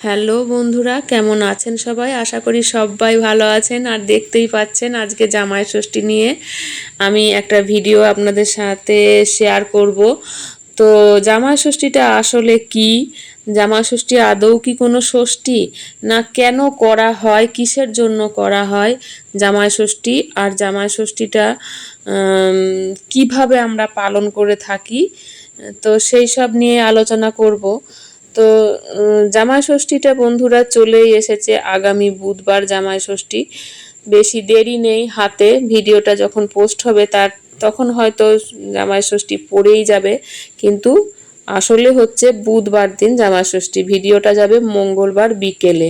Hello বন্ধুরা, কেমন আছেন সবাই? আশা করি সবাই ভালো আছেন। আর দেখতেই পাচ্ছেন আজকে জামাই ষষ্ঠী নিয়ে আমি একটা ভিডিও আপনাদের সাথে শেয়ার করব। তো জামাই ষষ্ঠীটা আসলে কি? জামাই ষষ্ঠী আদৌ কি কোনো ষষ্ঠী, না কেন করা হয়, কিসের জন্য করা হয় জামাই ষষ্ঠী, আর জামাই ষষ্ঠীটা কিভাবে আমরা পালন করে থাকি, তো সেই সব নিয়ে আলোচনা করব। তো জামাই ষষ্ঠীটা বন্ধুরা চলেই এসেছে, আগামী বুধবার জামাই ষষ্ঠী। বেশি দেরি নেই হাতে, ভিডিওটা যখন পোস্ট হবে তখন হয়তো জামাই ষষ্ঠী পড়েই যাবে, কিন্তু আসলে হচ্ছে বুধবার দিন জামাই ষষ্ঠী। ভিডিওটা যাবে মঙ্গলবার বিকেলে।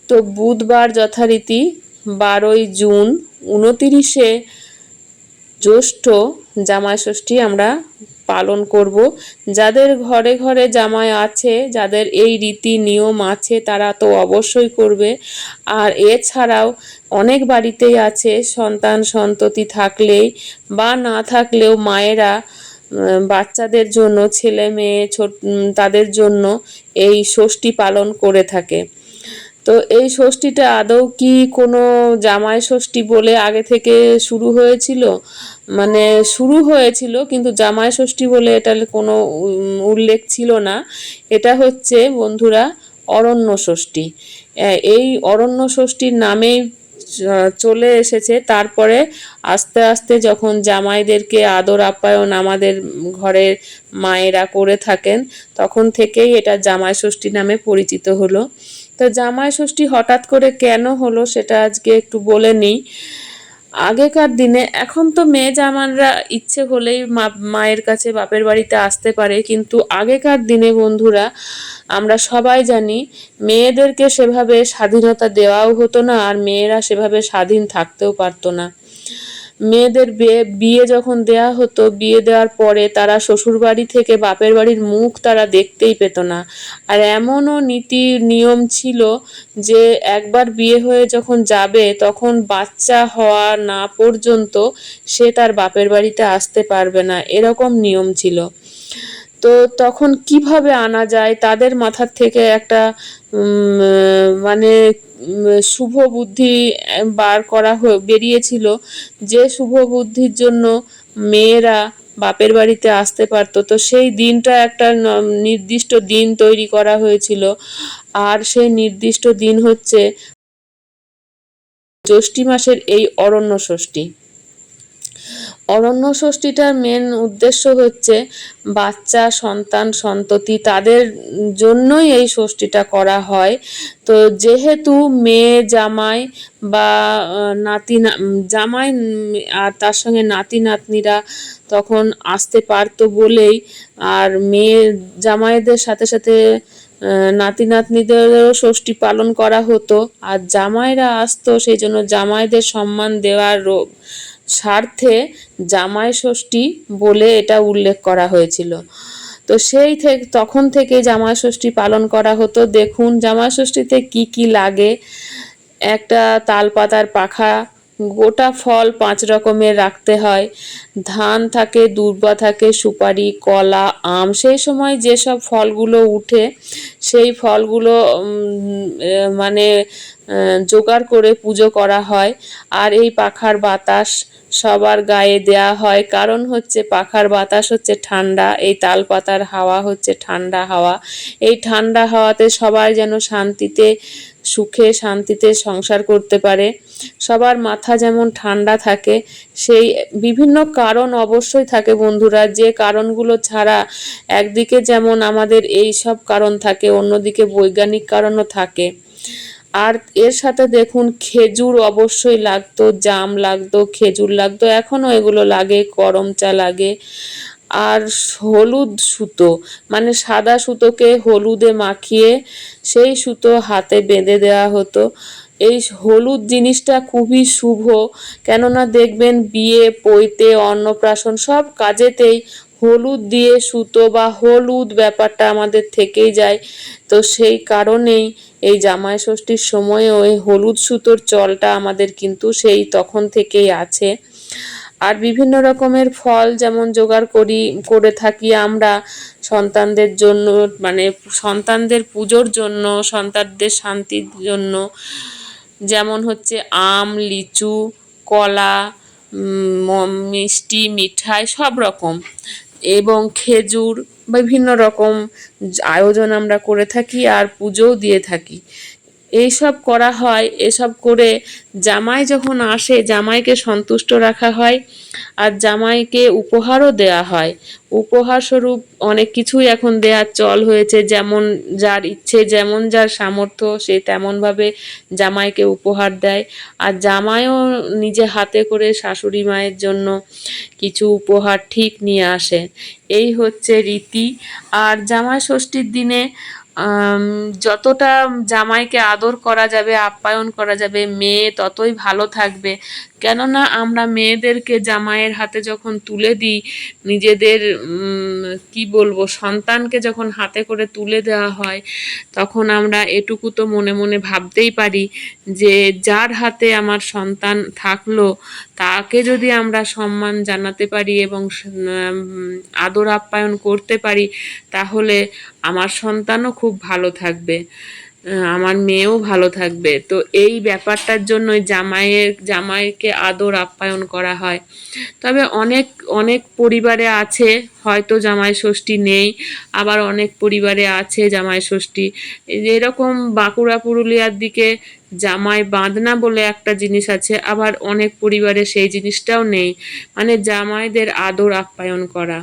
তো বুধবার যথারীতি 12ই জুন, 29শে জ্যৈষ্ঠ জামাই ষষ্ঠী আমরা পালন করব। যাদের ঘরে ঘরে জামাই আছে, যাদের এই রীতি নিয়ম আছে, তারা তো অবশ্যই করবে। আর এছাড়াও অনেক বাড়িতেই আছে সন্তান সন্ততি থাকলেই বা না থাকলেও মায়েরা বাচ্চাদের জন্য, ছেলে মেয়ে তাদের জন্য এই ষষ্ঠী পালন করে থাকে। তো এই ষষ্ঠীটা আদৌ কি কোনো জামাই ষষ্ঠী বলে আগে থেকে শুরু হয়েছিল? মানে শুরু হয়েছিল, কিন্তু জামাই ষষ্ঠী বলে এটা কোনো উল্লেখ ছিল না। এটা হচ্ছে বন্ধুরা অরণ্য ষষ্ঠী। এই অরণ্য ষষ্ঠীর নামেই চলে এসেছে। তারপরে আস্তে আস্তে যখন জামাইদেরকে আদর আপ্যায়ন আমাদের ঘরের মায়েরা করে থাকেন, তখন থেকেই এটা জামাই ষষ্ঠী নামে পরিচিত হলো। তো জামাই ষষ্ঠী হঠাৎ করে কেন হলো সেটা আজকে একটু বলে নিই। আগেকার দিনে, এখন তো মেয়ে জামাইরা ইচ্ছে হলেই মায়ের কাছে বাপের বাড়িতে আসতে পারে, কিন্তু আগেকার দিনে বন্ধুরা আমরা সবাই জানি মেয়েদেরকে সেভাবে স্বাধীনতা দেওয়াও হতো না, আর মেয়েরা সেভাবে স্বাধীন থাকতেও পারতো না। মেয়েদের বিয়ে যখন দেয়া হতো, বিয়ে দেওয়ার পরে তারা শ্বশুরবাড়ি থেকে বাপের বাড়ির মুখ তারা দেখতেই পেত না। আর এমনও নীতি নিয়ম ছিল যে একবার বিয়ে হয়ে যখন যাবে, তখন বাচ্চা হওয়া না পর্যন্ত সে তার বাপের বাড়িতে আসতে পারবে না, এরকম নিয়ম ছিল। তো তখন কিভাবে আনা যায়, তাদের মাথার থেকে একটা মানে শুভ বুদ্ধি বার করা বেরিয়েছিল, যে শুভ বুদ্ধির জন্য মেয়েরা বাপের বাড়িতে আসতে পারতো। তো সেই দিনটা একটা নির্দিষ্ট দিন তৈরি করা হয়েছিল, আর সেই নির্দিষ্ট দিন হচ্ছে জ্যৈষ্ঠ মাসের এই অরণ্য ষষ্ঠী। অরণ্য ষষ্ঠীটার মেন উদ্দেশ্য হচ্ছে বাচ্চা সন্তান সন্ততি তাদের জন্যই এই ষষ্ঠীটা করা হয়। তো যেহেতু মেয়ে জামাই বা জামাই আর তার সঙ্গে নাতি নাতনিরা তখন আসতে পারতো বলেই, আর মেয়ে জামাইদের সাথে সাথে নাতি নাতনিদেরও ষষ্ঠী পালন করা হতো, আর জামাইরা আসতো, সেই জন্য জামাইদের সম্মান দেওয়ার স্বার্থে জামাই ষষ্ঠী বলে এটা উল্লেখ করা হয়েছিল। তো তখন থেকে জামাই ষষ্ঠী পালন করা হতো। দেখুন জামাই ষষ্ঠীতে কি কি লাগে। একটা তালপাতার পাখা, গোটা ফল 5 রকমের রাখতে হয়, ধান থাকে, দূর্বা থাকে, সুপারি, কলা, আম। সেই সময় যেসব ফলগুলো উঠে সেই ফলগুলো মানে জোগাড় করে পুজো করা হয়। আর এই পাখার বাতাস সবার গায়ে দেয়া হয়, কারণ হচ্ছে পাখার বাতাস হচ্ছে ঠান্ডা, এই তালপাতার হাওয়া হচ্ছে ঠান্ডা হাওয়া। এই ঠান্ডা হাওয়াতে সবাই যেন শান্তিতে সুখে শান্তিতে সংসার করতে পারে, সবার মাথা যেমন ঠান্ডা থাকে। সেই বিভিন্ন কারণ অবশ্যই থাকে বন্ধুরা, যে কারণগুলো ছাড়া একদিকে যেমন আমাদের এই সব কারণ থাকে, অন্যদিকে বৈজ্ঞানিক কারণও থাকে। আর এর সাথে দেখুন খেজুর অবশ্যই লাগতো, জাম লাগতো, খেজুর লাগতো, এখনও এগুলো লাগে, করম চা লাগে। আর হলুদ সুতো, মানে সাদা সুতোকে হলুদে মাখিয়ে সেই সুতো হাতে বেঁধে দেওয়া হতো। এই হলুদ জিনিসটা খুবই শুভ, কেননা দেখবেন বিয়ে, পৈতে, অন্নপ্রাশন সব কাজেতেই হলুদ দিয়ে সুতো বা হলুদ ব্যাপারটা আমাদের থেকেই যায়। তো সেই কারণেই এই জামাই ষষ্ঠীর সময়ে ওই হলুদ সুতোর চলটা আমাদের কিন্তু সেই তখন থেকেই আছে। আর বিভিন্ন রকমের ফল যেমন জোগাড় করে থাকি আমরা সন্তানদের জন্য, মানে সন্তানদের পুজোর জন্য, সন্তানদের শান্তির জন্য, যেমন হচ্ছে আম, লিচু, কলা, মিষ্টি, মিঠাই সব রকম এবং খেজুর, বিভিন্ন রকম আয়োজন আমরা করে থাকি আর পুজোও দিয়ে থাকি। এইসব করা হয়। এসব করে জামাই যখন আসে জামাইকে সন্তুষ্ট রাখা হয় আর জামাইকে উপহারও দেয়া হয়। উপহার স্বরূপ অনেক কিছুই এখন দেওয়ার চল হয়েছে, যেমন যার ইচ্ছে, যেমন যার সামর্থ্য সে তেমনভাবে জামাইকে উপহার দেয়। আর জামাইও নিজে হাতে করে শাশুড়ি মায়ের জন্য কিছু উপহার ঠিক নিয়ে আসে। এই হচ্ছে রীতি। আর জামাই ষষ্ঠীর দিনে যতটা জামাইকে আদর করা যাবে, আপ্যায়ন করা যাবে, মেয়ে ততই ভালো থাকবে। কেননা আমরা মেয়েদেরকে জামাইয়ের হাতে যখন তুলে দিই, নিজেদের কি বলবো, সন্তানকে যখন হাতে করে তুলে দেওয়া হয়, তখন আমরা এটুকু তো মনে মনে ভাবতেই পারি যে যার হাতে আমার সন্তান থাকলো তাকে যদি আমরা সম্মান জানাতে পারি এবং আদর আপ্যায়ন করতে পারি, তাহলে আমার সন্তানও খুব ভালো থাকবে, আমার মেয়েও ভালো থাকবে। তো এই ব্যাপারটার জন্যই জামাইকে আদর আপ্যায়ন করা হয়। তবে অনেক অনেক পরিবারে আছে হয়তো জামাই ষষ্ঠী নেই, আবার অনেক পরিবারে আছে জামাই ষষ্ঠী। এরকম বাঁকুড়া, পুরুলিয়ার দিকে জামাই বাঁধনা বলে একটা জিনিস আছে, আবার অনেক পরিবারে সেই জিনিসটাও নেই, মানে জামাইদের আদর আপ্যায়ন করা।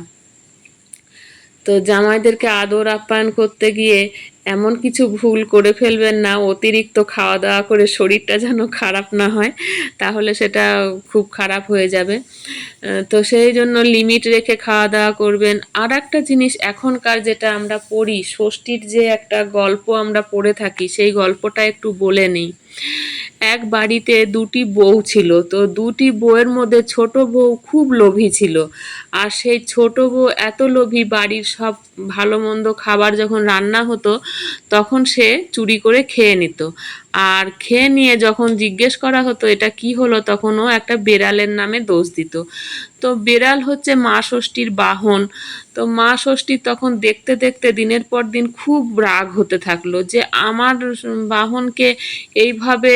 তো জামাইদেরকে আদর আপ্যায়ন করতে গিয়ে এমন কিছু ভুল করে ফেলবেন না, অতিরিক্ত খাওয়া দাওয়া করে শরীরটা যেন খারাপ না হয়, তাহলে সেটা খুব খারাপ হয়ে যাবে। তো সেই জন্য লিমিট রেখে খাওয়া দাওয়া করবেন। আর একটা জিনিস, এখনকার যেটা আমরা পড়ি, ষষ্ঠীর যে একটা গল্প আমরা পড়ে থাকি, সেই গল্পটা একটু বলে নিই। এক বাড়িতে দুটি বউ ছিল। তো দুটি বউয়ের মধ্যে ছোট বউ খুব লোভী ছিল। আর সেই ছোট বউ এত লোভী, বাড়ির সব ভালো মন্দ খাবার যখন রান্না হতো তখন সে চুরি করে খেয়ে নিত। আর খেয়ে নিয়ে যখন জিজ্ঞেস করা হতো এটা কি হলো, তখন ও একটা বেড়ালের নামে দোষ দিত। তো বেড়াল হচ্ছে মা ষষ্ঠীর বাহন। তো মা ষষ্ঠী তখন দেখতে দেখতে দিনের পর দিন খুব রাগ হতে থাকলো যে আমার বাহনকে এইভাবে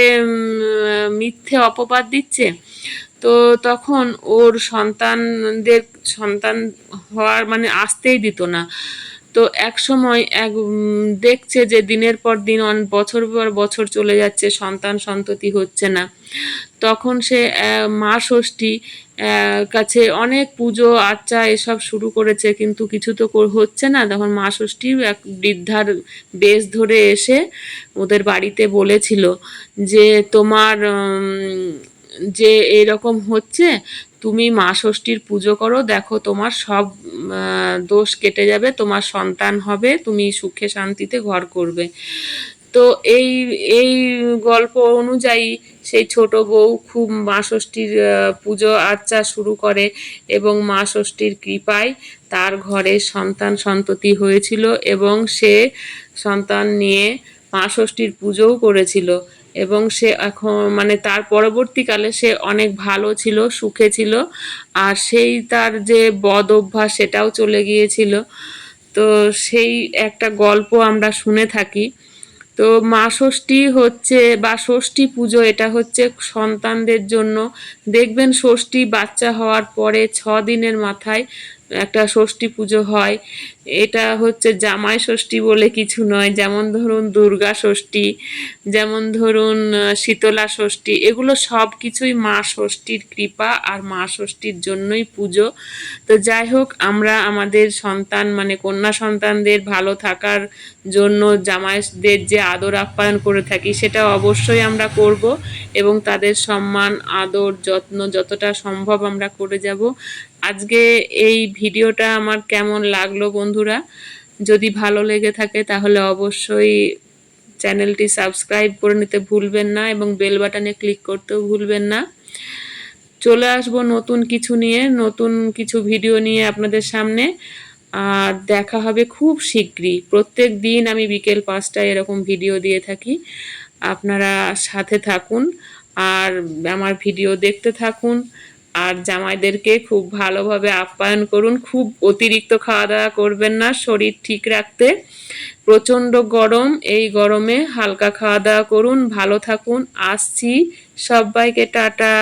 মিথ্যে অপবাদ দিচ্ছে। তো তখন ওর সন্তান হওয়ার মানে আসতেই দিত না। তো এক সময় দেখছে যে দিনের পর দিন বছর পর বছর চলে যাচ্ছে, সন্তান সন্ততি হচ্ছে না। তখন সে মা ষষ্ঠী কাছে অনেক পুজো আর্চা এসব শুরু করেছে, কিন্তু কিছু তো হচ্ছে না। তখন মা ষষ্ঠী এক বৃদ্ধার বেশ ধরে এসে ওদের বাড়িতে বলেছিল যে তোমার যে এরকম হচ্ছে, তুমি মা ষষ্ঠীর পুজো করো, দেখো তোমার সব দোষ কেটে যাবে, তোমার সন্তান হবে, তুমি সুখে শান্তিতে ঘর করবে। তো এই এই গল্প অনুযায়ী সেই ছোট বউ খুব মা ষষ্ঠীর পুজো আর্চা শুরু করে এবং মা ষষ্ঠীর কৃপায় তার ঘরে সন্তান সন্ততি হয়েছিল এবং সে সন্তান নিয়ে মা ষষ্ঠীর পুজোও করেছিল। এবং সে এখন মানে তার পরবর্তীকালে সে অনেক ভালো ছিল, সুখে ছিল। আর সেই তার যে বদ অভ্যাস সেটাও চলে গিয়েছিল। তো সেই একটা গল্প আমরা শুনে থাকি। তো মা ষষ্ঠী হচ্ছে বা ষষ্ঠী পুজো, এটা হচ্ছে সন্তানদের জন্য। দেখবেন ষষ্ঠী বাচ্চা হওয়ার পরে 6 দিনের মাথায় একটা ষষ্ঠী পুজো হয়। এটা হচ্ছে জামাই ষষ্ঠী বলে কিছু নয়। যেমন ধরুন দুর্গা ষষ্ঠী, যেমন ধরুন শীতলা ষষ্ঠী, এগুলো সব কিছুই মা ষষ্ঠীর কৃপা আর মা ষষ্ঠীর জন্যই পুজো। তো যাই হোক, আমরা আমাদের সন্তান মানে কন্যা সন্তানদের ভালো থাকার জন্য জামাইদের যে আদর আপ্যায়ন করে থাকি সেটা অবশ্যই আমরা করব এবং তাদের সম্মান, আদর, যত্ন যতটা সম্ভব আমরা করে যাব। আজকে এই ভিডিওটা আমার কেমন লাগলো বন্ধুরা, যদি ভালো লেগে থাকে তাহলে অবশ্যই চ্যানেলটি সাবস্ক্রাইব করে নিতে ভুলবেন না এবং বেল বাটনে ক্লিক করতেও ভুলবেন না। চলে আসবো নতুন কিছু নিয়ে, নতুন কিছু ভিডিও নিয়ে আপনাদের সামনে। আর দেখা হবে খুব শীঘ্রই। প্রত্যেক দিন আমি বিকেল 5টায় এরকম ভিডিও দিয়ে থাকি। আপনারা সাথে থাকুন আর আমার ভিডিও দেখতে থাকুন। আর জামাইদেরকে খুব ভালোভাবে আপ্যায়ন করুন, খুব অতিরিক্ত খাওয়া দাওয়া করবেন না শরীর ঠিক রাখতে। প্রচণ্ড গরম, এই গরমে হালকা খাওয়া দাওয়া করুন, ভালো থাকুন। আসছি, সবাইকে টাটা।